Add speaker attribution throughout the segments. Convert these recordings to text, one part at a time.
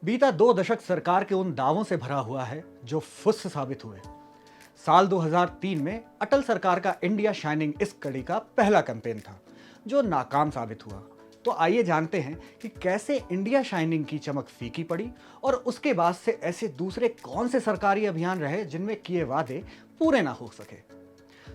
Speaker 1: बीता 2 दशक सरकार के उन दावों से भरा हुआ है जो फुस साबित हुए। साल 2003 में अटल सरकार का इंडिया शाइनिंग इस कड़ी का पहला कैंपेन था जो नाकाम साबित हुआ। तो आइए जानते हैं कि कैसे इंडिया शाइनिंग की चमक फीकी पड़ी और उसके बाद से ऐसे दूसरे कौन से सरकारी अभियान रहे जिनमें किए वादे पूरे ना हो सके।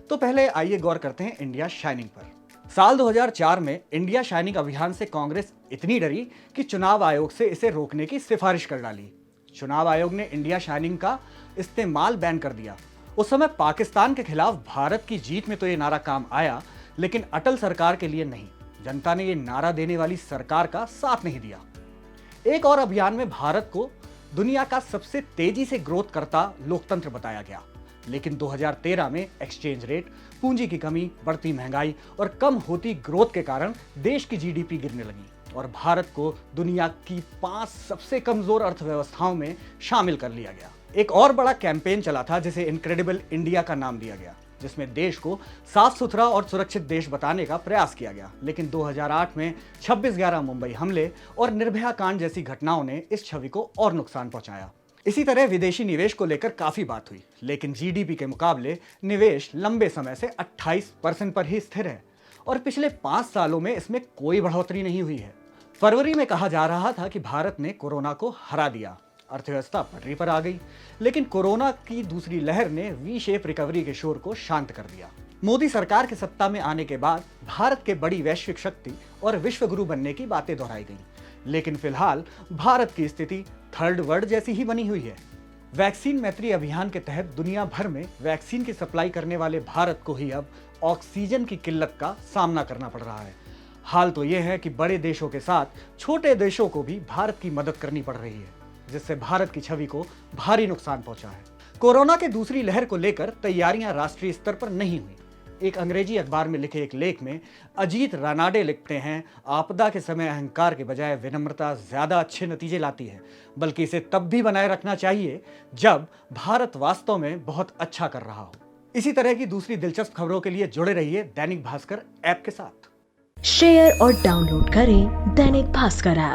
Speaker 1: तो पहले आइए गौर करते हैं इंडिया शाइनिंग पर। साल 2004 में इंडिया शाइनिंग अभियान से कांग्रेस इतनी डरी कि चुनाव आयोग से इसे रोकने की सिफारिश कर डाली। चुनाव आयोग ने इंडिया शाइनिंग का इस्तेमाल बैन कर दिया। उस समय पाकिस्तान के खिलाफ भारत की जीत में तो ये नारा काम आया, लेकिन अटल सरकार के लिए नहीं। जनता ने ये नारा देने वाली सरकार का साथ नहीं दिया। एक और अभियान में भारत को दुनिया का सबसे तेजी से ग्रोथ करता लोकतंत्र बताया गया, लेकिन 2013 में एक्सचेंज रेट, पूंजी की कमी, बढ़ती महंगाई और कम होती ग्रोथ के कारण देश की जीडीपी गिरने लगी और भारत को दुनिया की 5 सबसे कमजोर अर्थव्यवस्थाओं में शामिल कर लिया गया। एक और बड़ा कैंपेन चला था जिसे इनक्रेडिबल इंडिया का नाम दिया गया, जिसमें देश को साफ सुथरा और सुरक्षित देश बताने का प्रयास किया गया। लेकिन 2008 में 26/11 मुंबई हमले और निर्भया कांड जैसी घटनाओं ने इस छवि को और नुकसान पहुंचाया। इसी तरह विदेशी निवेश को लेकर काफी बात हुई, लेकिन जीडीपी के मुकाबले निवेश लंबे समय से 28% पर ही स्थिर है और पिछले 5 सालों में इसमें कोई बढ़ोतरी नहीं हुई है। फरवरी में कहा जा रहा था कि भारत ने कोरोना को हरा दिया, अर्थव्यवस्था पटरी पर आ गई, लेकिन कोरोना की दूसरी लहर ने वी शेप रिकवरी के शोर को शांत कर दिया। मोदी सरकार के सत्ता में आने के बाद भारत के बड़ी वैश्विक शक्ति और विश्व गुरु बनने की बातें दोहराई गईं, लेकिन फिलहाल भारत की स्थिति थर्ड वर्ल्ड जैसी ही बनी हुई है। वैक्सीन मैत्री अभियान के तहत दुनिया भर में वैक्सीन की सप्लाई करने वाले भारत को ही अब ऑक्सीजन की किल्लत का सामना करना पड़ रहा है। हाल तो यह है कि बड़े देशों के साथ छोटे देशों को भी भारत की मदद करनी पड़ रही है, जिससे भारत की छवि को भारी नुकसान पहुंचा है। कोरोना के दूसरी लहर को लेकर तैयारियां राष्ट्रीय स्तर पर नहीं हुई। एक अंग्रेजी अखबार में लिखे एक लेख में अजीत रानाडे लिखते हैं, आपदा के समय अहंकार के बजाय विनम्रता ज्यादा अच्छे नतीजे लाती है, बल्कि इसे तब भी बनाए रखना चाहिए जब भारत वास्तव में बहुत अच्छा कर रहा हो। इसी तरह की दूसरी दिलचस्प खबरों के लिए जुड़े रहिए दैनिक भास्कर ऐप के साथ।
Speaker 2: शेयर और डाउनलोड करें दैनिक भास्कर ऐप।